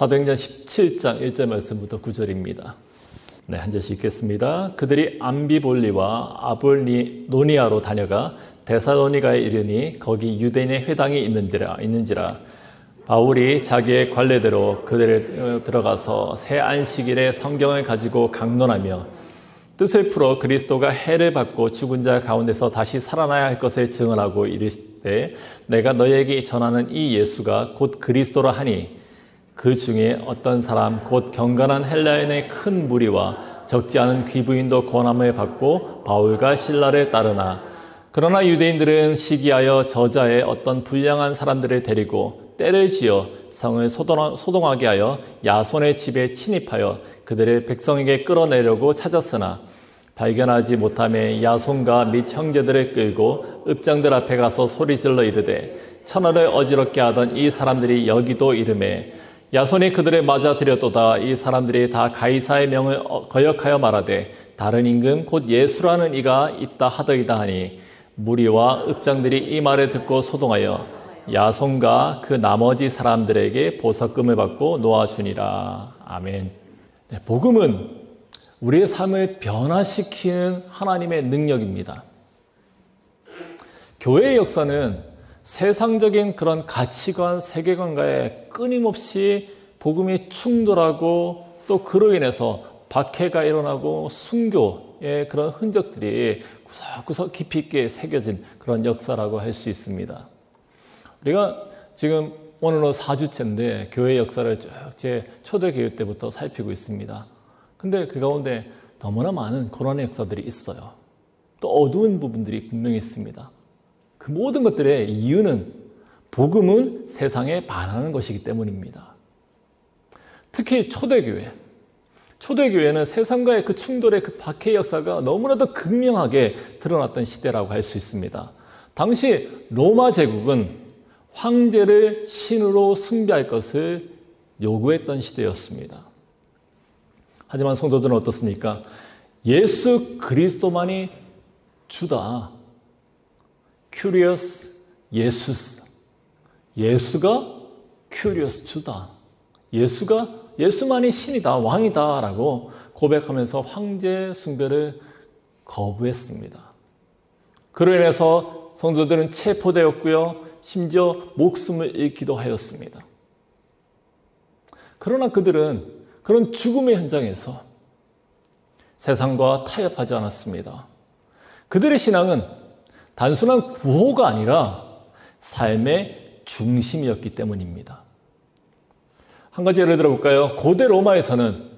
사도행전 17장 1절 말씀부터 9절입니다. 네, 한 절씩 읽겠습니다. 그들이 암비볼리와 아볼로니아로 다녀가 데살로니가에 이르니 거기 유대인의 회당이 있는지라 바울이 자기의 관례대로 그들에 들어가서 새 안식일에 성경을 가지고 강론하며 뜻을 풀어 그리스도가 해를 받고 죽은 자 가운데서 다시 살아나야 할 것을 증언하고 이르시되 내가 너희에게 전하는 이 예수가 곧 그리스도라 하니 그 중에 어떤 사람 곧 경건한 헬라인의 큰 무리와 적지 않은 귀부인도 권함을 받고 바울과 실라를 따르나 그러나 유대인들은 시기하여 저자의 어떤 불량한 사람들을 데리고 때를 지어 성을 소동하게 하여 야손의 집에 침입하여 그들을 백성에게 끌어내려고 찾았으나 발견하지 못하며 야손과 및 형제들을 끌고 읍장들 앞에 가서 소리질러 이르되 천하를 어지럽게 하던 이 사람들이 여기도 이르매 야손이 그들을 맞아들였도다. 이 사람들이 다 가이사의 명을 거역하여 말하되 다른 임금 곧 예수라는 이가 있다 하더이다 하니 무리와 읍장들이 이 말을 듣고 소동하여 야손과 그 나머지 사람들에게 보석금을 받고 놓아주니라. 아멘. 네, 복음은 우리의 삶을 변화시키는 하나님의 능력입니다. 교회의 역사는 세상적인 그런 가치관, 세계관과에 끊임없이 복음이 충돌하고 또 그로 인해서 박해가 일어나고 순교의 그런 흔적들이 구석구석 깊이 있게 새겨진 그런 역사라고 할 수 있습니다. 우리가 지금 오늘로 4주째인데 교회 역사를 쭉 제 초대교육 때부터 살피고 있습니다. 근데 그 가운데 너무나 많은 고난의 역사들이 있어요. 또 어두운 부분들이 분명히 있습니다. 그 모든 것들의 이유는 복음은 세상에 반하는 것이기 때문입니다. 특히 초대교회는 세상과의 그 충돌의 그 박해의 역사가 너무나도 극명하게 드러났던 시대라고 할 수 있습니다. 당시 로마 제국은 황제를 신으로 숭배할 것을 요구했던 시대였습니다. 하지만 성도들은 어떻습니까? 예수 그리스도만이 주다. 큐리어스 예수스. 예수가 큐리어스 주다. 예수만이 신이다, 왕이다 라고 고백하면서 황제 숭배를 거부했습니다. 그로 인해서 성도들은 체포되었고요. 심지어 목숨을 잃기도 하였습니다. 그러나 그들은 그런 죽음의 현장에서 세상과 타협하지 않았습니다. 그들의 신앙은 단순한 구호가 아니라 삶의 중심이었기 때문입니다. 한 가지 예를 들어볼까요? 고대 로마에서는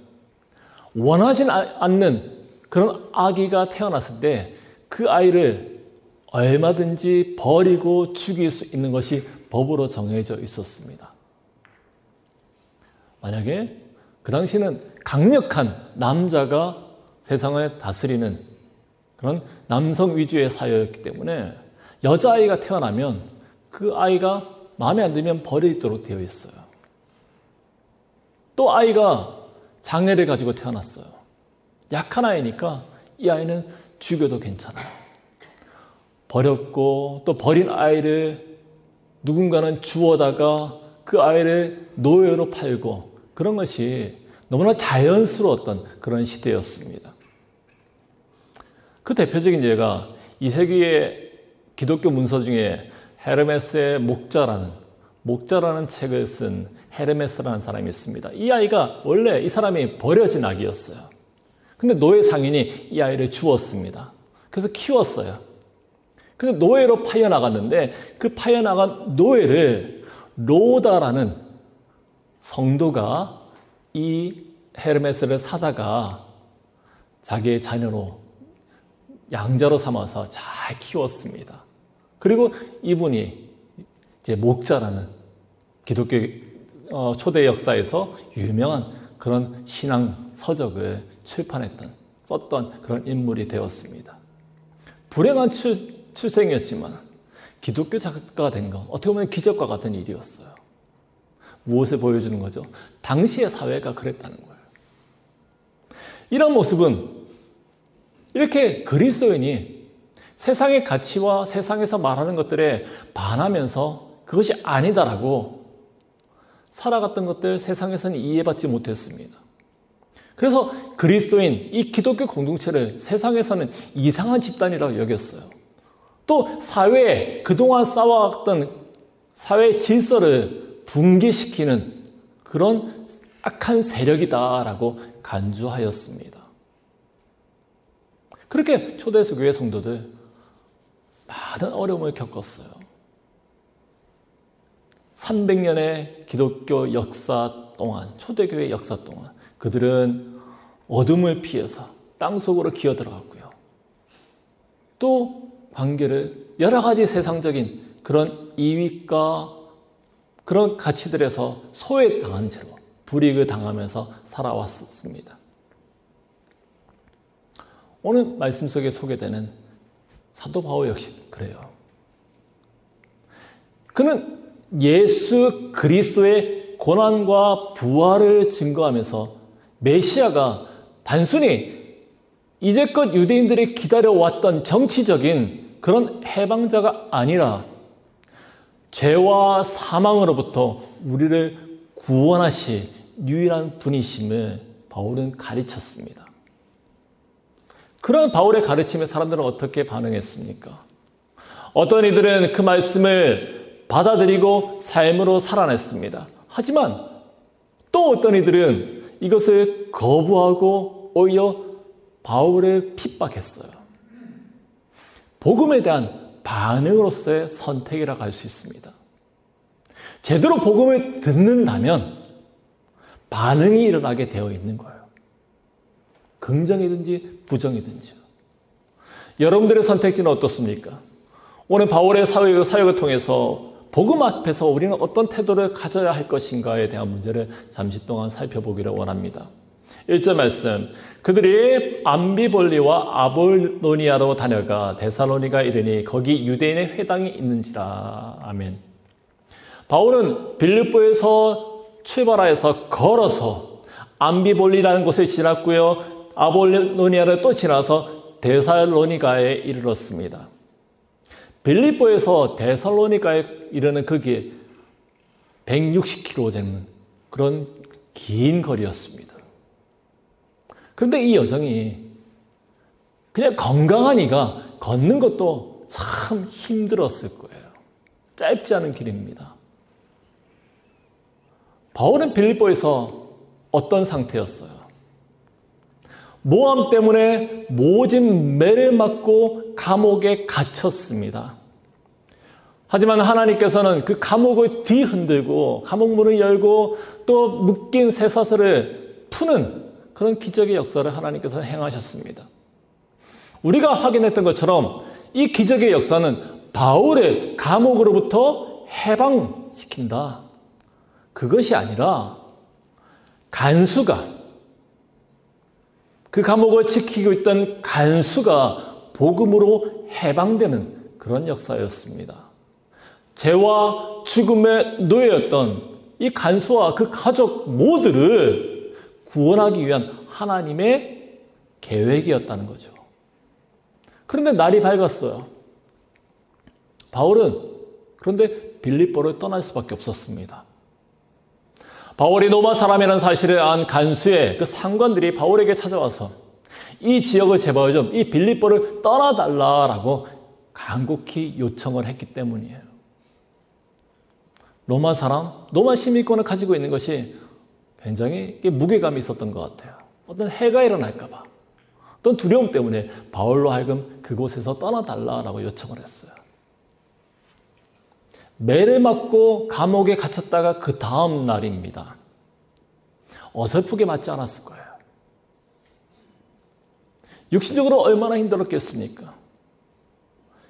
원하지 않는 그런 아기가 태어났을 때 그 아이를 얼마든지 버리고 죽일 수 있는 것이 법으로 정해져 있었습니다. 만약에 그 당시는 강력한 남자가 세상을 다스리는 그런 남성 위주의 사회였기 때문에 여자아이가 태어나면 그 아이가 마음에 안 들면 버리도록 되어 있어요. 또 아이가 장애를 가지고 태어났어요. 약한 아이니까 이 아이는 죽여도 괜찮아요. 버렸고 또 버린 아이를 누군가는 주워다가 그 아이를 노예로 팔고 그런 것이 너무나 자연스러웠던 그런 시대였습니다. 그 대표적인 예가 2세기의 기독교 문서 중에 헤르메스의 목자라는 책을 쓴 헤르메스라는 사람이 있습니다. 이 아이가 원래 이 사람이 버려진 아기였어요. 근데 노예 상인이 이 아이를 주었습니다. 그래서 키웠어요. 근데 노예로 파여나갔는데 그 파여나간 노예를 로다라는 성도가 이 헤르메스를 사다가 자기의 자녀로 양자로 삼아서 잘 키웠습니다. 그리고 이분이 이제 목자라는 기독교 초대 역사에서 유명한 그런 신앙 서적을 썼던 그런 인물이 되었습니다. 불행한 출생이었지만 기독교 작가가 된 건 어떻게 보면 기적과 같은 일이었어요. 무엇을 보여주는 거죠? 당시의 사회가 그랬다는 거예요. 이런 모습은 이렇게 그리스도인이 세상의 가치와 세상에서 말하는 것들에 반하면서 그것이 아니다라고 살아갔던 것들 세상에서는 이해받지 못했습니다. 그래서 그리스도인, 이 기독교 공동체를 세상에서는 이상한 집단이라고 여겼어요. 또 사회에 그동안 쌓아왔던 사회 질서를 붕괴시키는 그런 악한 세력이다라고 간주하였습니다. 그렇게 초대에서 교회 성도들 많은 어려움을 겪었어요. 300년의 기독교 역사 동안, 초대교회 역사 동안 그들은 어둠을 피해서 땅속으로 기어들어갔고요. 또 관계를 여러 가지 세상적인 그런 이익과 그런 가치들에서 소외당한 채로 불이익을 당하면서 살아왔습니다. 오늘 말씀 속에 소개되는 사도 바울 역시 그래요. 그는 예수 그리스도의 고난과 부활을 증거하면서 메시아가 단순히 이제껏 유대인들이 기다려왔던 정치적인 그런 해방자가 아니라 죄와 사망으로부터 우리를 구원하실 유일한 분이심을 바울은 가르쳤습니다. 그런 바울의 가르침에 사람들은 어떻게 반응했습니까? 어떤 이들은 그 말씀을 받아들이고 삶으로 살아냈습니다. 하지만 또 어떤 이들은 이것을 거부하고 오히려 바울을 핍박했어요. 복음에 대한 반응으로서의 선택이라고 할 수 있습니다. 제대로 복음을 듣는다면 반응이 일어나게 되어 있는 거예요. 긍정이든지 부정이든지. 여러분들의 선택지는 어떻습니까? 오늘 바울의 사역을 통해서 복음 앞에서 우리는 어떤 태도를 가져야 할 것인가에 대한 문제를 잠시 동안 살펴보기를 원합니다. 1절 말씀, 그들이 암비볼리와 아볼로니아로 다녀가 데살로니가 이르니 거기 유대인의 회당이 있는지라. 아멘. 바울은 빌립보에서 출발하여서 걸어서 암비볼리라는 곳을 지났고요. 아볼로니아를 또 지나서 데살로니가에 이르렀습니다. 빌립보에서 데살로니가에 이르는 그 길 160km 되는 그런 긴 거리였습니다. 그런데 이 여정이 그냥 건강하니까 걷는 것도 참 힘들었을 거예요. 짧지 않은 길입니다. 바울은 빌립보에서 어떤 상태였어요? 모함 때문에 모진 매를 맞고 감옥에 갇혔습니다. 하지만 하나님께서는 그 감옥을 뒤흔들고 감옥 문을 열고 또 묶인 쇠사슬을 푸는 그런 기적의 역사를 하나님께서 행하셨습니다. 우리가 확인했던 것처럼 이 기적의 역사는 바울을 감옥으로부터 해방시킨다. 그것이 아니라 간수가, 그 감옥을 지키고 있던 간수가 복음으로 해방되는 그런 역사였습니다. 죄와 죽음의 노예였던 이 간수와 그 가족 모두를 구원하기 위한 하나님의 계획이었다는 거죠. 그런데 날이 밝았어요. 바울은 그런데 빌립보를 떠날 수밖에 없었습니다. 바울이 로마 사람이라는 사실을 안 간수의 그 상관들이 바울에게 찾아와서 이 지역을 제발 좀, 이 빌립보를 떠나달라라고 간곡히 요청을 했기 때문이에요. 로마 사람, 로마 시민권을 가지고 있는 것이 굉장히 무게감이 있었던 것 같아요. 어떤 해가 일어날까 봐, 어떤 두려움 때문에 바울로 하여금 그곳에서 떠나달라라고 요청을 했어요. 매를 맞고 감옥에 갇혔다가 그 다음 날입니다. 어설프게 맞지 않았을 거예요. 육신적으로 얼마나 힘들었겠습니까?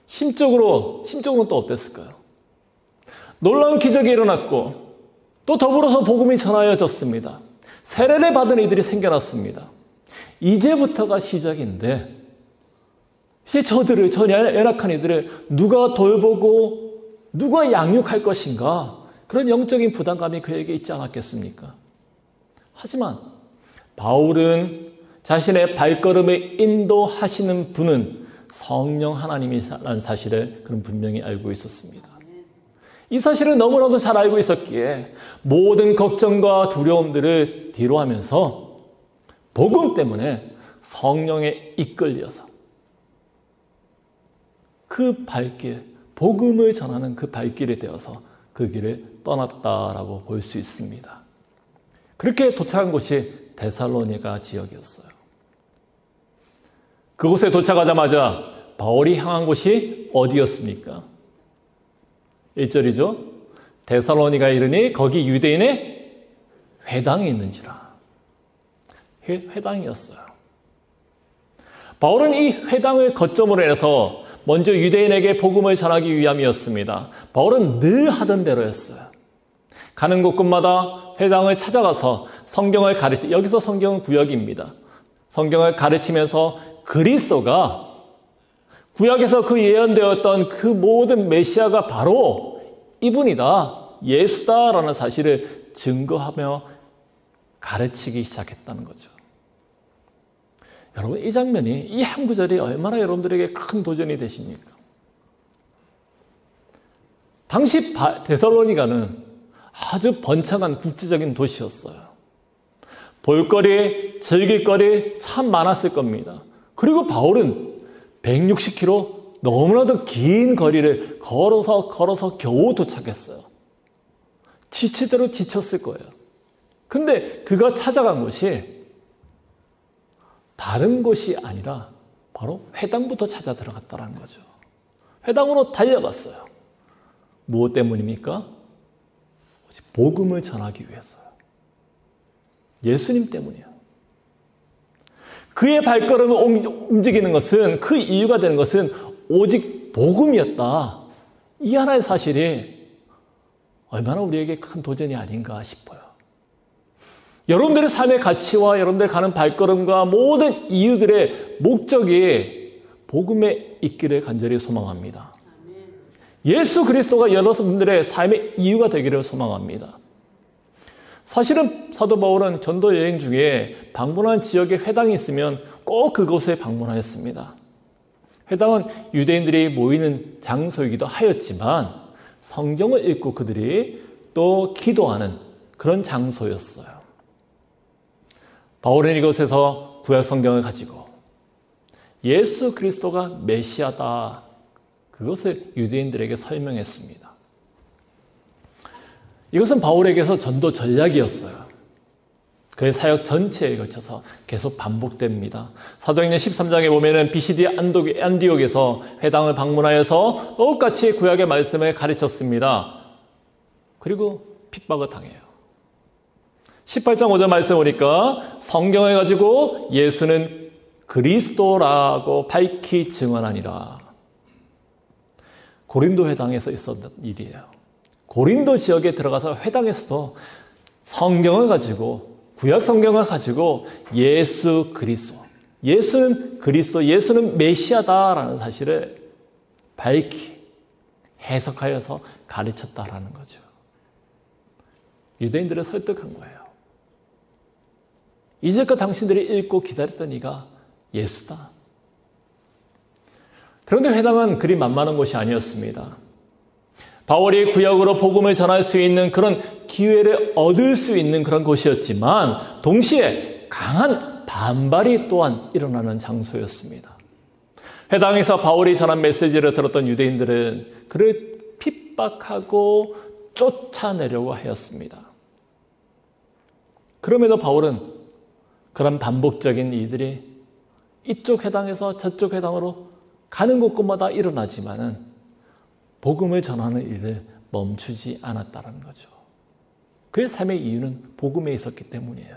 심적으로는 또 어땠을까요? 놀라운 기적이 일어났고 또 더불어서 복음이 전하여졌습니다. 세례를 받은 이들이 생겨났습니다. 이제부터가 시작인데 이제 저 연약한 이들을 누가 돌보고 누가 양육할 것인가? 그런 영적인 부담감이 그에게 있지 않았겠습니까? 하지만 바울은 자신의 발걸음을 인도하시는 분은 성령 하나님이라는 사실을 그는 분명히 알고 있었습니다. 이 사실을 너무나도 잘 알고 있었기에 모든 걱정과 두려움들을 뒤로하면서 복음 때문에 성령에 이끌려서 그 발길, 복음을 전하는 그 발길이 되어서 그 길을 떠났다라고 볼 수 있습니다. 그렇게 도착한 곳이 데살로니가 지역이었어요. 그곳에 도착하자마자 바울이 향한 곳이 어디였습니까? 1절이죠. 데살로니가에 이르니 거기 유대인의 회당이 있는지라. 회당이었어요. 바울은 이 회당을 거점으로 해서 먼저 유대인에게 복음을 전하기 위함이었습니다. 바울은 늘 하던 대로였어요. 가는 곳곳마다 회당을 찾아가서 성경을 여기서 성경은 구약입니다. 성경을 가르치면서 그리스도가 구약에서 그 예언되었던 그 모든 메시아가 바로 이분이다, 예수다라는 사실을 증거하며 가르치기 시작했다는 거죠. 여러분, 이 장면이, 이 한 구절이 얼마나 여러분들에게 큰 도전이 되십니까? 당시 데살로니가는 아주 번창한 국제적인 도시였어요. 볼거리, 즐길거리 참 많았을 겁니다. 그리고 바울은 160km 너무나도 긴 거리를 걸어서 겨우 도착했어요. 지칠 대로 지쳤을 거예요. 근데 그가 찾아간 곳이 다른 곳이 아니라 바로 회당부터 찾아 들어갔다는 거죠. 회당으로 달려갔어요. 무엇 때문입니까? 복음을 전하기 위해서요. 예수님 때문이에요. 그의 발걸음을 움직이는 것은, 그 이유가 되는 것은 오직 복음이었다. 이 하나의 사실이 얼마나 우리에게 큰 도전이 아닌가 싶어요. 여러분들의 삶의 가치와 여러분들 가는 발걸음과 모든 이유들의 목적이 복음에 있기를 간절히 소망합니다. 예수 그리스도가 여러분들의 삶의 이유가 되기를 소망합니다. 사실은 사도 바울은 전도 여행 중에 방문한 지역에 회당이 있으면 꼭 그곳에 방문하였습니다. 회당은 유대인들이 모이는 장소이기도 하였지만 성경을 읽고 그들이 또 기도하는 그런 장소였어요. 바울은 이곳에서 구약 성경을 가지고 예수 그리스도가 메시아다, 그것을 유대인들에게 설명했습니다. 이것은 바울에게서 전도 전략이었어요. 그의 사역 전체에 걸쳐서 계속 반복됩니다. 사도행전 13장에 보면은 BCD 안디옥에서 회당을 방문하여서 똑같이 구약의 말씀을 가르쳤습니다. 그리고 핍박을 당해요. 18장 5절 말씀 보니까 성경을 가지고 예수는 그리스도라고 밝히 증언하니라. 고린도 회당에서 있었던 일이에요. 고린도 지역에 들어가서 회당에서도 성경을 가지고, 구약 성경을 가지고 예수 그리스도, 예수는 그리스도, 예수는 메시아다라는 사실을 밝히 해석하여서 가르쳤다라는 거죠. 유대인들을 설득한 거예요. 이제껏 당신들이 읽고 기다렸던 이가 예수다. 그런데 회당은 그리 만만한 곳이 아니었습니다. 바울이 구약으로 복음을 전할 수 있는 그런 기회를 얻을 수 있는 그런 곳이었지만 동시에 강한 반발이 또한 일어나는 장소였습니다. 회당에서 바울이 전한 메시지를 들었던 유대인들은 그를 핍박하고 쫓아내려고 하였습니다. 그럼에도 바울은 그런 반복적인 일들이 이쪽 회당에서 저쪽 회당으로 가는 곳곳마다 일어나지만은 복음을 전하는 일을 멈추지 않았다는 거죠. 그의 삶의 이유는 복음에 있었기 때문이에요.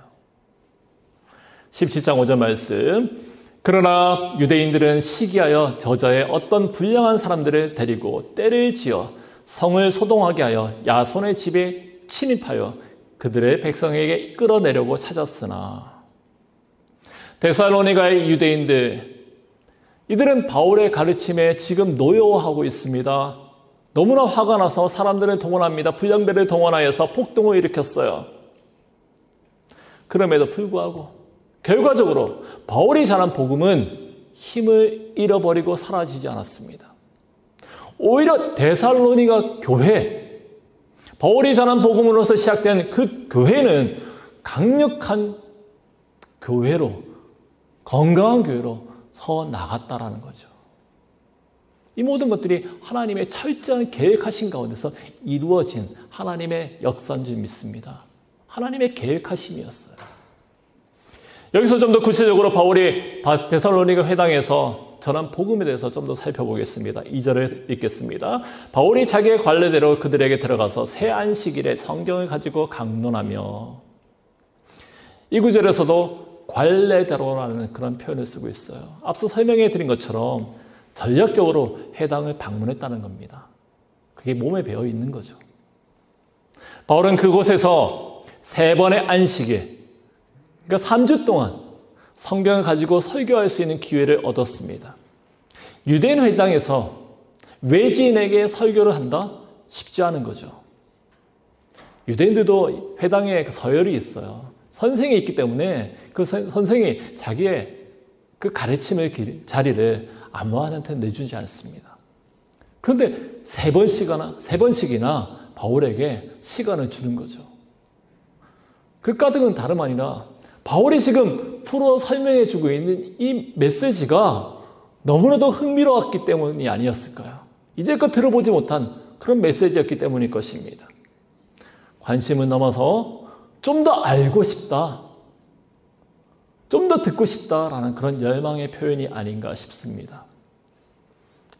17장 5절 말씀. 그러나 유대인들은 시기하여 저자의 어떤 불량한 사람들을 데리고 떼를 지어 성을 소동하게 하여 야손의 집에 침입하여 그들의 백성에게 끌어내려고 찾았으나 데살로니가의 유대인들, 이들은 바울의 가르침에 지금 노여워하고 있습니다. 너무나 화가 나서 사람들을 동원합니다. 불량배를 동원하여서 폭동을 일으켰어요. 그럼에도 불구하고 결과적으로 바울이 전한 복음은 힘을 잃어버리고 사라지지 않았습니다. 오히려 데살로니가 교회, 바울이 전한 복음으로서 시작된 그 교회는 강력한 교회로, 건강한 교회로 서 나갔다라는 거죠. 이 모든 것들이 하나님의 철저한 계획하신 가운데서 이루어진 하나님의 역사인 줄 믿습니다. 하나님의 계획하심이었어요. 여기서 좀 더 구체적으로 바울이 데살로니가 회당에서 전한 복음에 대해서 좀 더 살펴보겠습니다. 2절을 읽겠습니다. 바울이 자기의 관례대로 그들에게 들어가서 새 안식일에 성경을 가지고 강론하며, 이 구절에서도 관례대로라는 그런 표현을 쓰고 있어요. 앞서 설명해 드린 것처럼 전략적으로 회당을 방문했다는 겁니다. 그게 몸에 배어 있는 거죠. 바울은 그곳에서 3번의 안식일, 그러니까 3주 동안 성경을 가지고 설교할 수 있는 기회를 얻었습니다. 유대인 회당에서 외지인에게 설교를 한다? 쉽지 않은 거죠. 유대인들도 회당에 서열이 있어요. 선생이 있기 때문에 그 선생이 자기의 그 가르침의 자리를 아무한테 내주지 않습니다. 그런데 3번씩이나 바울에게 시간을 주는 거죠. 그 까닭은 다름 아니라 바울이 지금 풀어 설명해 주고 있는 이 메시지가 너무나도 흥미로웠기 때문이 아니었을까요? 이제껏 들어보지 못한 그런 메시지였기 때문일 것입니다. 관심을 넘어서 좀 더 알고 싶다, 좀 더 듣고 싶다라는 그런 열망의 표현이 아닌가 싶습니다.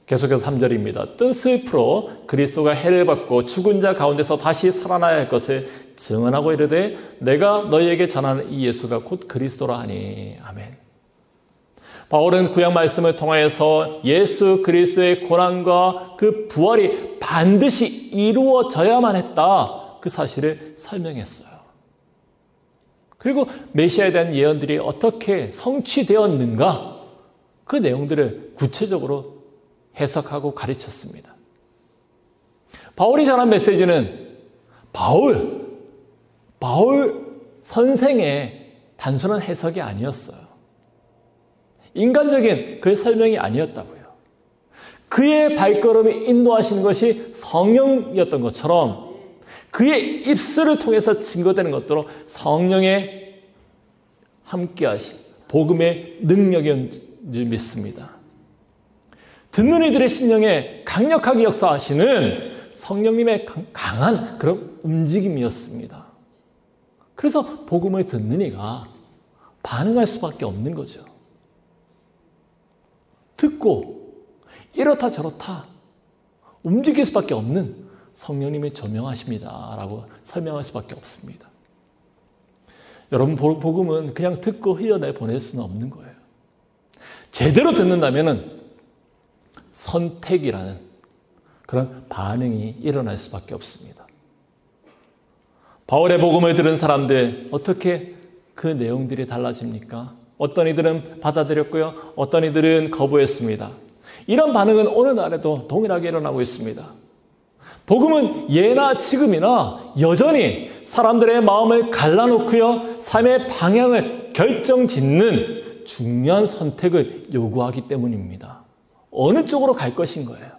계속해서 3절입니다. 뜻을 풀어 그리스도가 해를 받고 죽은 자 가운데서 다시 살아나야 할 것을 증언하고 이르되 내가 너희에게 전하는 이 예수가 곧 그리스도라 하니. 아멘. 바울은 구약 말씀을 통하여서 예수 그리스도의 고난과 그 부활이 반드시 이루어져야만 했다, 그 사실을 설명했어요. 그리고 메시아에 대한 예언들이 어떻게 성취되었는가, 그 내용들을 구체적으로 해석하고 가르쳤습니다. 바울이 전한 메시지는 바울 선생의 단순한 해석이 아니었어요. 인간적인 그의 설명이 아니었다고요. 그의 발걸음이 인도하시는 것이 성령이었던 것처럼 그의 입술을 통해서 증거되는 것들로 성령의 함께하심, 복음의 능력인 줄 믿습니다. 듣는 이들의 심령에 강력하게 역사하시는 성령님의 강한 그런 움직임이었습니다. 그래서 복음을 듣는 이가 반응할 수밖에 없는 거죠. 듣고 이렇다 저렇다 움직일 수밖에 없는 성령님의 조명하십니다 라고 설명할 수밖에 없습니다. 여러분, 복음은 그냥 듣고 흘려내보낼 수는 없는 거예요. 제대로 듣는다면 선택이라는 그런 반응이 일어날 수밖에 없습니다. 바울의 복음을 들은 사람들, 어떻게 그 내용들이 달라집니까? 어떤 이들은 받아들였고요, 어떤 이들은 거부했습니다. 이런 반응은 오늘날에도 동일하게 일어나고 있습니다. 복음은 예나 지금이나 여전히 사람들의 마음을 갈라놓고요, 삶의 방향을 결정짓는 중요한 선택을 요구하기 때문입니다. 어느 쪽으로 갈 것인 거예요.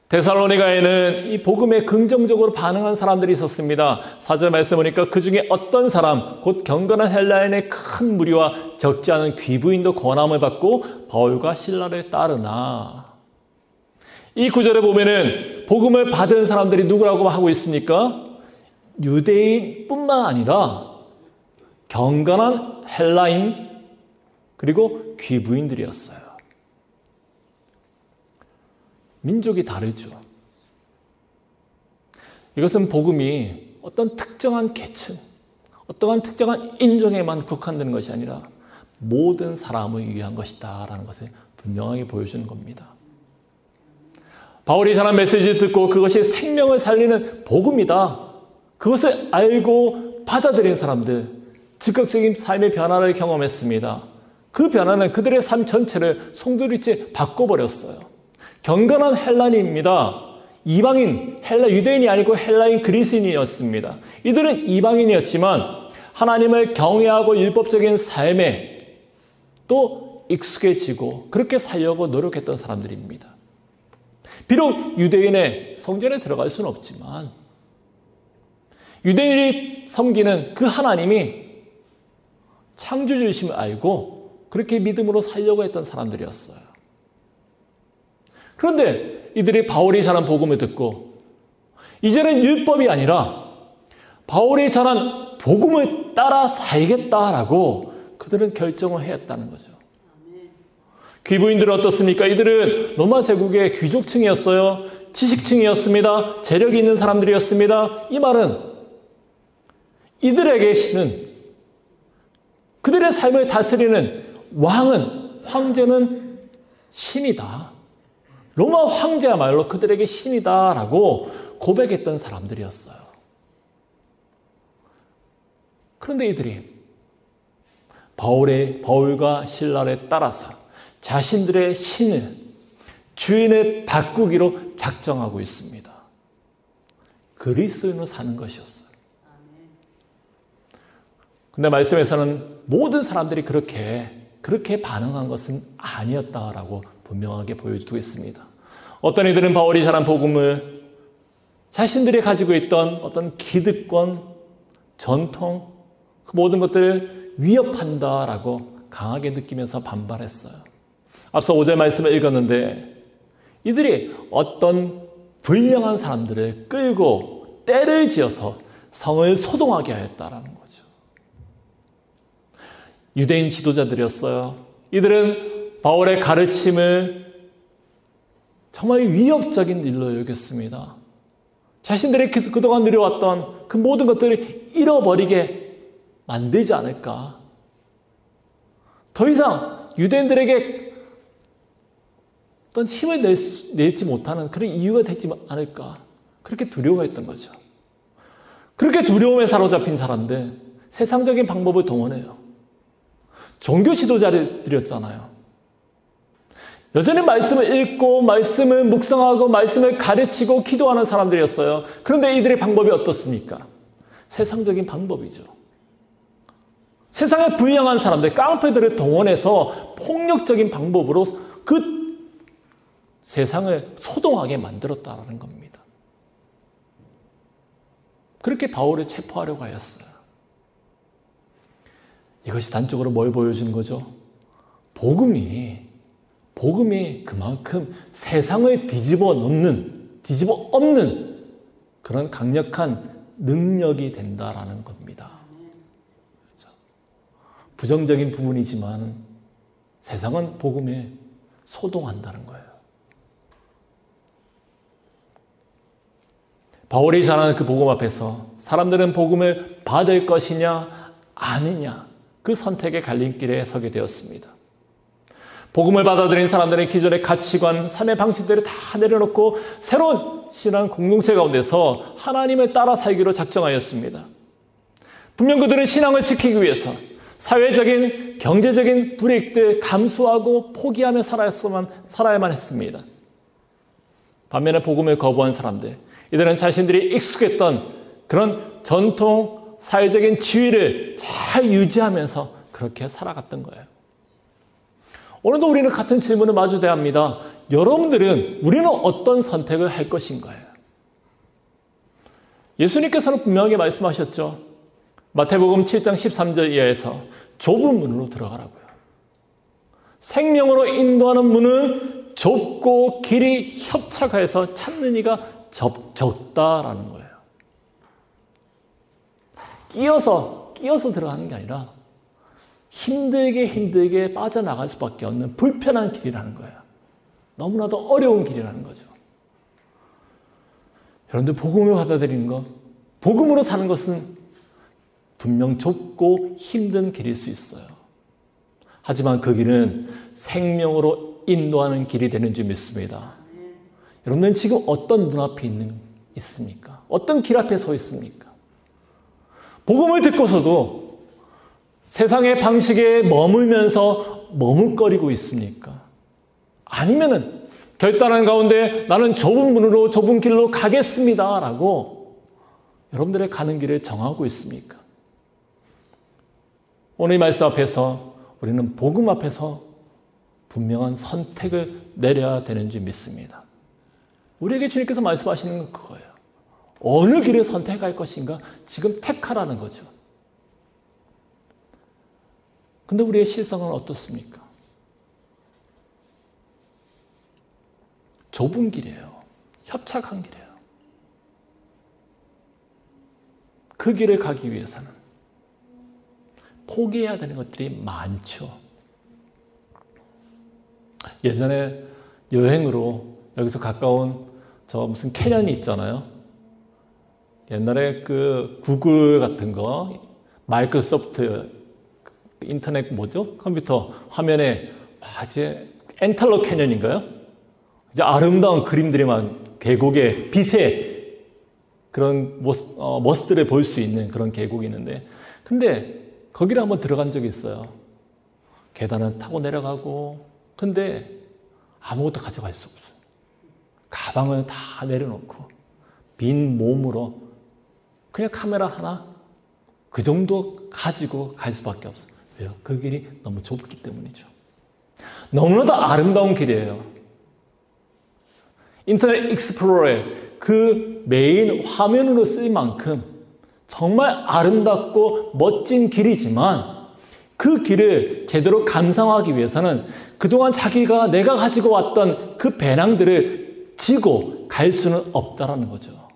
데살로니가에는 이 복음에 긍정적으로 반응한 사람들이 있었습니다. 4절 말씀 보니까 그 중에 어떤 사람, 곧 경건한 헬라인의 큰 무리와 적지 않은 귀부인도 권함을 받고 바울과 실라를 따르나. 이 구절에 보면은 복음을 받은 사람들이 누구라고 하고 있습니까? 유대인뿐만 아니라 경건한 헬라인 그리고 귀부인들이었어요. 민족이 다르죠. 이것은 복음이 어떤 특정한 계층, 어떠한 특정한 인종에만 국한되는 것이 아니라 모든 사람을 위한 것이다 라는 것을 분명하게 보여주는 겁니다. 바울이 전한 메시지를 듣고 그것이 생명을 살리는 복음이다, 그것을 알고 받아들인 사람들, 즉각적인 삶의 변화를 경험했습니다. 그 변화는 그들의 삶 전체를 송두리째 바꿔버렸어요. 경건한 헬라인입니다. 이방인, 유대인이 아니고 헬라인 그리스인이었습니다. 이들은 이방인이었지만 하나님을 경외하고 율법적인 삶에 또 익숙해지고 그렇게 살려고 노력했던 사람들입니다. 비록 유대인의 성전에 들어갈 수는 없지만 유대인이 섬기는 그 하나님이 창조주이심을 알고 그렇게 믿음으로 살려고 했던 사람들이었어요. 그런데 이들이 바울이 전한 복음을 듣고 이제는 율법이 아니라 바울이 전한 복음을 따라 살겠다라고 그들은 결정을 했다는 거죠. 귀부인들은 어떻습니까? 이들은 로마 제국의 귀족층이었어요. 지식층이었습니다. 재력이 있는 사람들이었습니다. 이 말은 이들에게 신은, 그들의 삶을 다스리는 왕은, 황제는 신이다. 로마 황제야말로 그들에게 신이다라고 고백했던 사람들이었어요. 그런데 이들이 바울과 신라를 따라서 자신들의 신을, 주인을 바꾸기로 작정하고 있습니다. 그리스도인으로 사는 것이었어요. 근데 말씀에서는 모든 사람들이 그렇게 반응한 것은 아니었다라고 분명하게 보여주고 있습니다. 어떤 이들은 바울이 전한 복음을 자신들이 가지고 있던 어떤 기득권, 전통, 그 모든 것들을 위협한다라고 강하게 느끼면서 반발했어요. 앞서 5절 말씀을 읽었는데 이들이 어떤 불량한 사람들을 끌고 떼를 지어서 성을 소동하게 하였다라는 거죠. 유대인 지도자들이었어요. 이들은 바울의 가르침을 정말 위협적인 일로 여겼습니다. 자신들이 그동안 누려왔던 그 모든 것들을 잃어버리게 만들지 않을까. 더 이상 유대인들에게 어떤 힘을 내지 못하는 그런 이유가 되지 않을까. 그렇게 두려워했던 거죠. 그렇게 두려움에 사로잡힌 사람들, 세상적인 방법을 동원해요. 종교 지도자들이었잖아요. 여전히 말씀을 읽고 말씀을 묵상하고 말씀을 가르치고 기도하는 사람들이었어요. 그런데 이들의 방법이 어떻습니까? 세상적인 방법이죠. 세상에 불량한 사람들, 깡패들을 동원해서 폭력적인 방법으로 그 세상을 소동하게 만들었다는 겁니다. 그렇게 바울을 체포하려고 하였어요. 이것이 단적으로 뭘 보여주는 거죠? 복음이 그만큼 세상을 뒤집어 엎는 그런 강력한 능력이 된다라는 겁니다. 그렇죠? 부정적인 부분이지만 세상은 복음에 소동한다는 거예요. 바울이 전하는 그 복음 앞에서 사람들은 복음을 받을 것이냐 아니냐 그 선택의 갈림길에 서게 되었습니다. 복음을 받아들인 사람들은 기존의 가치관, 삶의 방식들을 다 내려놓고 새로운 신앙 공동체 가운데서 하나님을 따라 살기로 작정하였습니다. 분명 그들은 신앙을 지키기 위해서 사회적인, 경제적인 불이익들 감수하고 포기하며 살아야만 했습니다. 반면에 복음을 거부한 사람들, 이들은 자신들이 익숙했던 그런 전통, 사회적인 지위를 잘 유지하면서 그렇게 살아갔던 거예요. 오늘도 우리는 같은 질문을 마주해야 합니다. 우리는 어떤 선택을 할 것인가요? 예수님께서는 분명하게 말씀하셨죠. 마태복음 7장 13절 이하에서 좁은 문으로 들어가라고요. 생명으로 인도하는 문은 좁고 길이 협착해서 찾는 이가 적다라는 거예요. 끼어서 들어가는 게 아니라 힘들게 빠져나갈 수밖에 없는 불편한 길이라는 거예요. 너무나도 어려운 길이라는 거죠. 여러분들 복음을 받아들이는 것, 복음으로 사는 것은 분명 좁고 힘든 길일 수 있어요. 하지만 그 길은 생명으로 인도하는 길이 되는 줄 믿습니다. 여러분은 지금 어떤 문 앞에 있습니까? 어떤 길 앞에 서 있습니까? 복음을 듣고서도 세상의 방식에 머물면서 머뭇거리고 있습니까? 아니면은 결단한 가운데 나는 좁은 문으로 좁은 길로 가겠습니다 라고 여러분들의 가는 길을 정하고 있습니까? 오늘 이 말씀 앞에서 우리는 복음 앞에서 분명한 선택을 내려야 되는 줄 믿습니다. 우리에게 주님께서 말씀하시는 건 그거예요. 어느 길을 선택할 것인가 지금 택하라는 거죠. 근데 우리의 실상은 어떻습니까? 좁은 길이에요. 협착한 길이에요. 그 길을 가기 위해서는 포기해야 되는 것들이 많죠. 예전에 여행으로 여기서 가까운 저 무슨 캐년이 있잖아요. 옛날에 그 구글 같은 거, 마이크로소프트 인터넷 뭐죠? 컴퓨터 화면에 이제 엔텔러 캐년인가요? 이제 아름다운 그림들이 막 계곡의 빛에 그런 머스들을 볼 수 있는 그런 계곡이 있는데, 근데 거기를 한번 들어간 적이 있어요. 계단을 타고 내려가고, 근데 아무것도 가져갈 수 없어요. 가방을 다 내려놓고 빈 몸으로 그냥 카메라 하나 그 정도 가지고 갈 수밖에 없어요. 왜요? 그 길이 너무 좁기 때문이죠. 너무나도 아름다운 길이에요. 인터넷 익스플로러의 그 메인 화면으로 쓸 만큼 정말 아름답고 멋진 길이지만 그 길을 제대로 감상하기 위해서는 그동안 내가 가지고 왔던 그 배낭들을 지고 갈 수는 없다라는 거죠.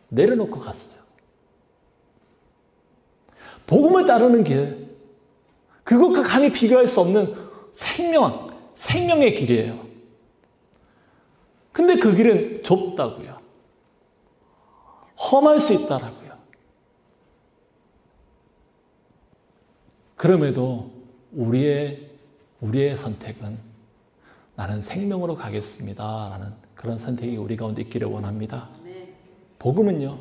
내려놓고 갔어요. 복음을 따르는 길, 그것과 감히 비교할 수 없는 생명의 길이에요. 근데 그 길은 좁다고요. 험할 수 있다라고요. 그럼에도 우리의 선택은 나는 생명으로 가겠습니다 라는 그런 선택이 우리 가운데 있기를 원합니다. 복음은요,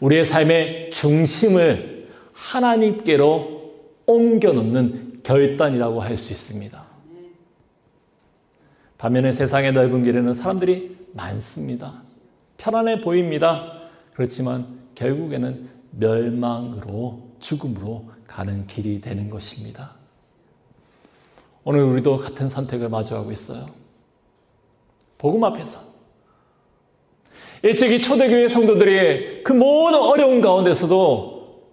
우리의 삶의 중심을 하나님께로 옮겨놓는 결단이라고 할 수 있습니다. 반면에 세상의 넓은 길에는 사람들이 많습니다. 편안해 보입니다. 그렇지만 결국에는 멸망으로, 죽음으로 가는 길이 되는 것입니다. 오늘 우리도 같은 선택을 마주하고 있어요. 복음 앞에서. 일찍이 초대교회 성도들이 그 모든 어려운 가운데서도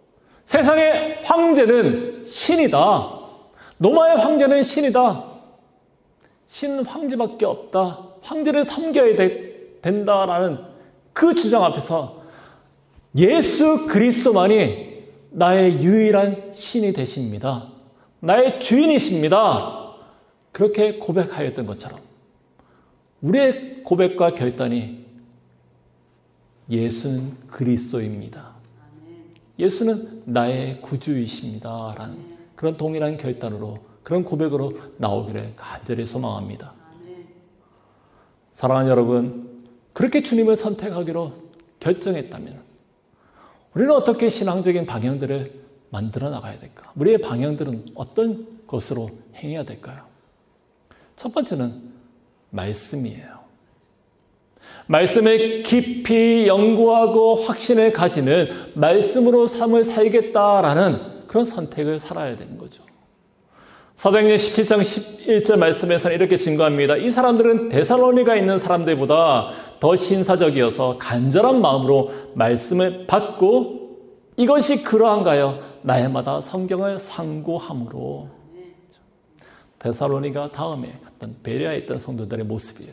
세상의 황제는 신이다. 로마의 황제는 신이다. 신은 황제밖에 없다. 황제를 섬겨야 된다라는 그 주장 앞에서 예수 그리스도만이 나의 유일한 신이 되십니다. 나의 주인이십니다. 그렇게 고백하였던 것처럼 우리의 고백과 결단이 예수는 그리스도입니다. 예수는 나의 구주이십니다. 라는 그런 동일한 결단으로, 그런 고백으로 나오기를 간절히 소망합니다. 사랑하는 여러분, 그렇게 주님을 선택하기로 결정했다면 우리는 어떻게 신앙적인 방향들을 만들어 나가야 될까? 우리의 방향들은 어떤 것으로 행해야 될까요? 첫 번째는 말씀이에요. 말씀을 깊이 연구하고 확신을 가지는 말씀으로 삶을 살겠다라는 그런 선택을 살아야 되는 거죠. 사도행전 17장 11절 말씀에서는 이렇게 증거합니다. 이 사람들은 데살로니가에 있는 사람들보다 더 신사적이어서 간절한 마음으로 말씀을 받고 이것이 그러한가요? 날마다 성경을 상고함으로. 데살로니가 다음에 갔던 베레아에 있던 성도들의 모습이에요.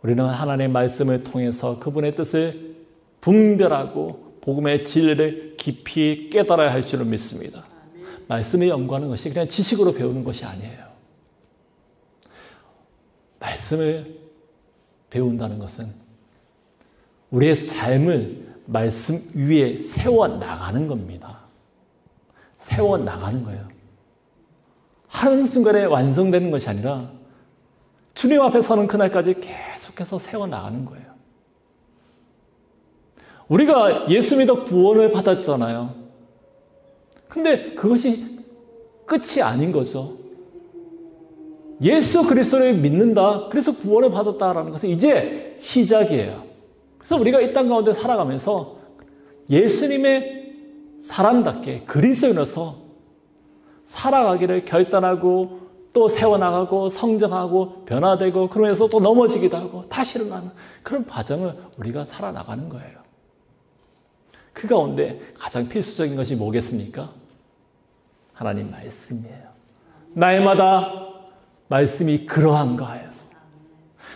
우리는 하나님의 말씀을 통해서 그분의 뜻을 분별하고 복음의 진리를 깊이 깨달아야 할 줄을 믿습니다. 말씀을 연구하는 것이 그냥 지식으로 배우는 것이 아니에요. 말씀을 배운다는 것은 우리의 삶을 말씀 위에 세워나가는 겁니다. 세워나가는 거예요. 한순간에 완성되는 것이 아니라 주님 앞에 서는 그날까지 계속해서 세워나가는 거예요. 우리가 예수 믿어 구원을 받았잖아요. 근데 그것이 끝이 아닌 거죠. 예수 그리스도를 믿는다, 그래서 구원을 받았다라는 것은 이제 시작이에요. 그래서 우리가 이 땅 가운데 살아가면서 예수님의 사람답게 그리스도인으로서 살아가기를 결단하고 또 세워나가고 성장하고 변화되고 그러면서 또 넘어지기도 하고 다시 일어나는 그런 과정을 우리가 살아나가는 거예요. 그 가운데 가장 필수적인 것이 뭐겠습니까? 하나님 말씀이에요. 날마다 말씀이 그러한가 하여서.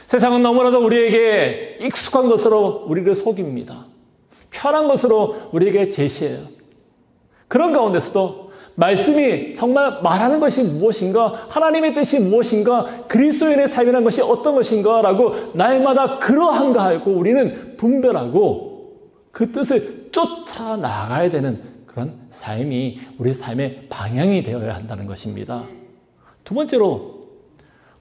세상은 너무나도 우리에게 익숙한 것으로 우리를 속입니다. 편한 것으로 우리에게 제시해요. 그런 가운데서도 말씀이 정말 말하는 것이 무엇인가, 하나님의 뜻이 무엇인가, 그리스도인의 삶이라는 것이 어떤 것인가 라고 날마다 그러한가 하고 우리는 분별하고 그 뜻을 쫓아 나가야 되는 그런 삶이 우리 삶의 방향이 되어야 한다는 것입니다. 두 번째로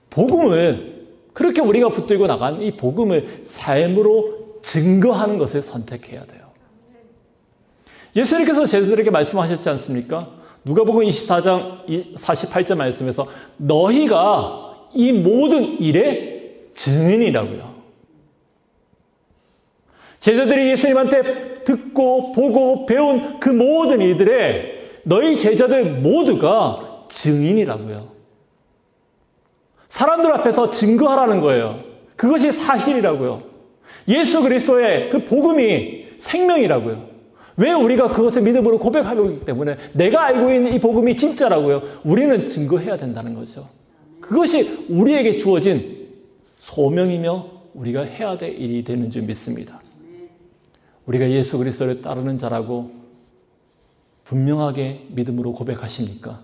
복음을 그렇게 우리가 붙들고 나간 이 복음을 삶으로 증거하는 것을 선택해야 돼요. 예수님께서 제자들에게 말씀하셨지 않습니까? 누가복음 24장 48절 말씀에서 너희가 이 모든 일의 증인이라고요. 제자들이 예수님한테 듣고 보고 배운 그 모든 일들에 너희 제자들 모두가 증인이라고요. 사람들 앞에서 증거하라는 거예요. 그것이 사실이라고요. 예수 그리스도의 그 복음이 생명이라고요. 왜 우리가 그것을 믿음으로 고백하고 있기 때문에 내가 알고 있는 이 복음이 진짜라고요. 우리는 증거해야 된다는 거죠. 그것이 우리에게 주어진 소명이며 우리가 해야 될 일이 되는 줄 믿습니다. 우리가 예수 그리스도를 따르는 자라고 분명하게 믿음으로 고백하십니까?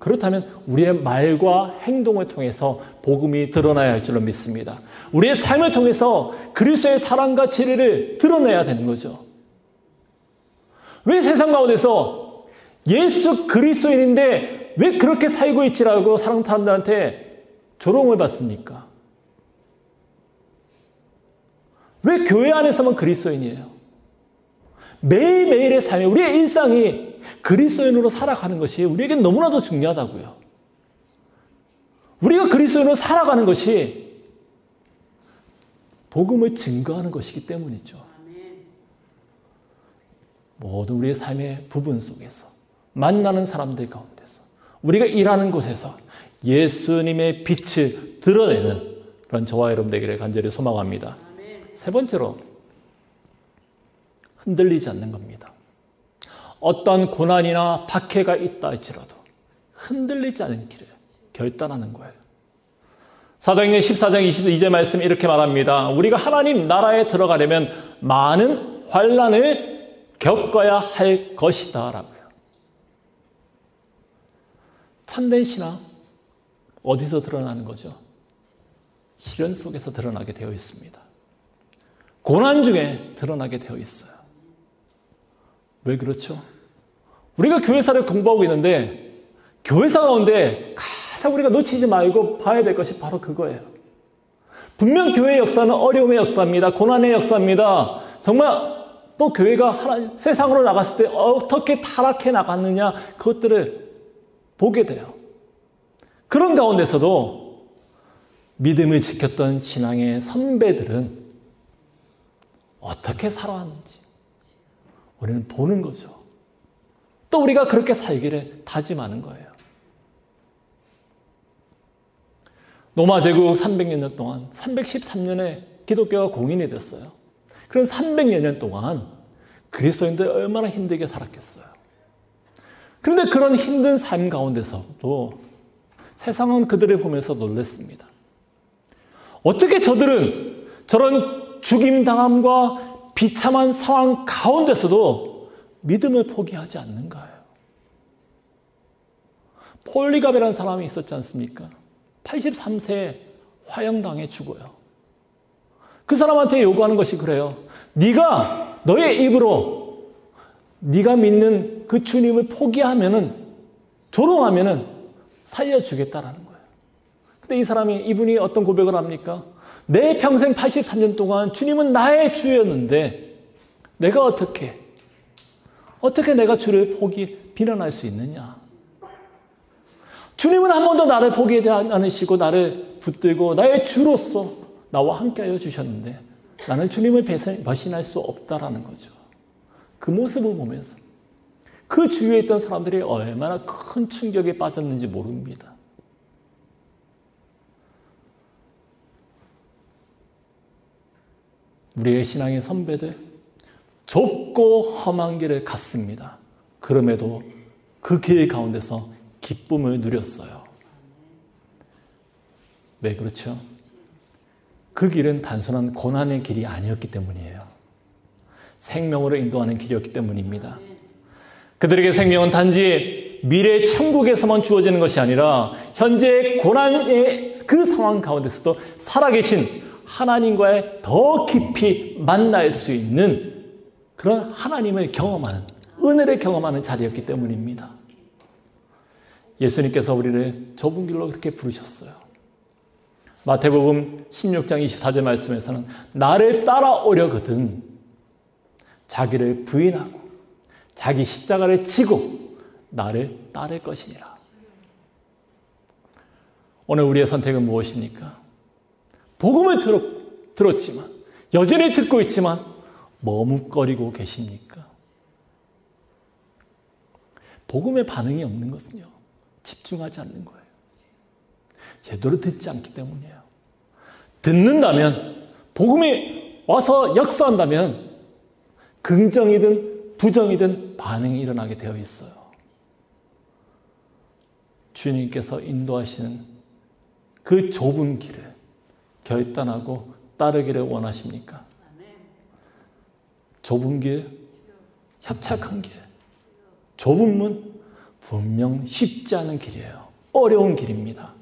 그렇다면 우리의 말과 행동을 통해서 복음이 드러나야 할 줄로 믿습니다. 우리의 삶을 통해서 그리스도의 사랑과 진리를 드러내야 되는 거죠. 왜 세상 가운데서 예수 그리스도인인데 왜 그렇게 살고 있지라고 사람들한테 조롱을 받습니까? 왜 교회 안에서만 그리스도인이에요? 매일매일의 삶이, 우리의 일상이 그리스도인으로 살아가는 것이 우리에게 너무나도 중요하다고요. 우리가 그리스도인으로 살아가는 것이 복음을 증거하는 것이기 때문이죠. 모든 우리의 삶의 부분 속에서 만나는 사람들 가운데서 우리가 일하는 곳에서 예수님의 빛을 드러내는 그런 저와 여러분 되기를 간절히 소망합니다. 세 번째로 흔들리지 않는 겁니다. 어떤 고난이나 박해가 있다 할지라도 흔들리지 않기를 결단하는 거예요. 사도행전 14장 22절 말씀 이렇게 말합니다. 우리가 하나님 나라에 들어가려면 많은 환난을 겪어야 할 것이다 라고요. 참된 신앙 어디서 드러나는 거죠? 시련 속에서 드러나게 되어 있습니다. 고난 중에 드러나게 되어 있어요. 왜 그렇죠? 우리가 교회사를 공부하고 있는데 교회사 가운데 가장 우리가 놓치지 말고 봐야 될 것이 바로 그거예요. 분명 교회의 역사는 어려움의 역사입니다. 고난의 역사입니다. 정말 또 교회가 세상으로 나갔을 때 어떻게 타락해 나갔느냐 그것들을 보게 돼요. 그런 가운데서도 믿음을 지켰던 신앙의 선배들은 어떻게 살아왔는지 우리는 보는 거죠. 또 우리가 그렇게 살기를 다짐하는 거예요. 로마 제국 300여 년 동안 313년에 기독교가 공인이 됐어요. 그런 300여 년 동안 그리스도인들이 얼마나 힘들게 살았겠어요. 그런데 그런 힘든 삶 가운데서도 세상은 그들을 보면서 놀랐습니다. 어떻게 저들은 저런 죽임당함과 비참한 상황 가운데서도 믿음을 포기하지 않는가요? 폴리갑이라는 사람이 있었지 않습니까? 83세에 화형당해 죽어요. 그 사람한테 요구하는 것이 그래요. 네가 너의 입으로 네가 믿는 그 주님을 포기하면은, 조롱하면은 살려주겠다라는 거예요. 근데 이 사람이, 이분이 어떤 고백을 합니까? 내 평생 83년 동안 주님은 나의 주였는데 내가 어떻게 내가 주를 비난할 수 있느냐? 주님은 한 번도 나를 포기하지 않으시고 나를 붙들고 나의 주로서 나와 함께하여 주셨는데 나는 주님을 배신할 수 없다라는 거죠. 그 모습을 보면서 그 주위에 있던 사람들이 얼마나 큰 충격에 빠졌는지 모릅니다. 우리의 신앙의 선배들 좁고 험한 길을 갔습니다. 그럼에도 그 길 가운데서 기쁨을 누렸어요. 왜 그렇죠? 그 길은 단순한 고난의 길이 아니었기 때문이에요. 생명으로 인도하는 길이었기 때문입니다. 그들에게 생명은 단지 미래 천국에서만 주어지는 것이 아니라 현재 고난의 그 상황 가운데서도 살아계신 하나님과의 더 깊이 만날 수 있는 그런 하나님을 경험하는, 은혜를 경험하는 자리였기 때문입니다. 예수님께서 우리를 좁은 길로 그렇게 부르셨어요. 마태복음 16장 24절 말씀에서는 나를 따라오려거든 자기를 부인하고 자기 십자가를 지고 나를 따를 것이니라. 오늘 우리의 선택은 무엇입니까? 복음을 들었지만, 여전히 듣고 있지만 머뭇거리고 계십니까? 복음의 반응이 없는 것은요, 집중하지 않는 거예요. 제대로 듣지 않기 때문이에요. 듣는다면, 복음이 와서 역사한다면 긍정이든 부정이든 반응이 일어나게 되어 있어요. 주님께서 인도하시는 그 좁은 길을 결단하고 따르기를 원하십니까? 좁은 길, 협착한 길, 좁은 문, 분명 쉽지 않은 길이에요. 어려운 길입니다.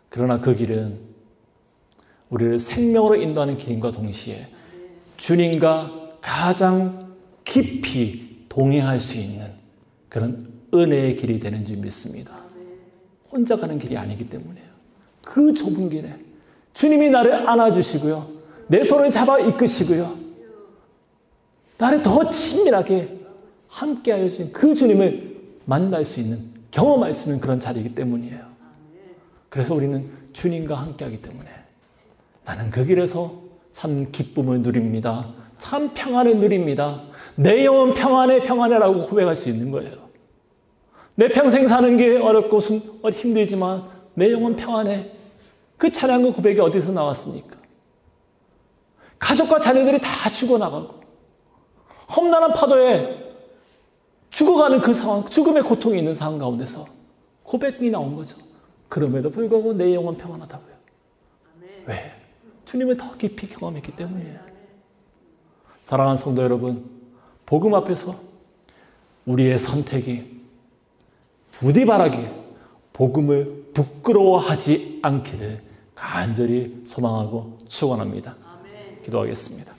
그러나 그 길은 우리를 생명으로 인도하는 길임과 동시에 주님과 가장 깊이 동행할 수 있는 그런 은혜의 길이 되는 줄 믿습니다. 혼자 가는 길이 아니기 때문에요. 그 좁은 길에 주님이 나를 안아주시고요. 내 손을 잡아 이끄시고요. 나를 더 친밀하게 함께할 수 있는 그 주님을 만날 수 있는, 경험할 수 있는 그런 자리이기 때문이에요. 그래서 우리는 주님과 함께하기 때문에 나는 그 길에서 참 기쁨을 누립니다. 참 평안을 누립니다. 내 영혼 평안해 평안해라고 고백할 수 있는 거예요. 내 평생 사는 게 어렵고 힘들지만 내 영혼 평안해. 그 찬양과 고백이 어디서 나왔습니까? 가족과 자녀들이 다 죽어나가고 험난한 파도에 죽어가는 그 상황, 죽음의 고통이 있는 상황 가운데서 고백이 나온 거죠. 그럼에도 불구하고 내 영혼 평안하다고요. 왜? 주님을 더 깊이 경험했기 때문이에요. 사랑하는 성도 여러분, 복음 앞에서 우리의 선택이 부디 바라길 복음을 부끄러워하지 않기를 간절히 소망하고 축원합니다. 기도하겠습니다.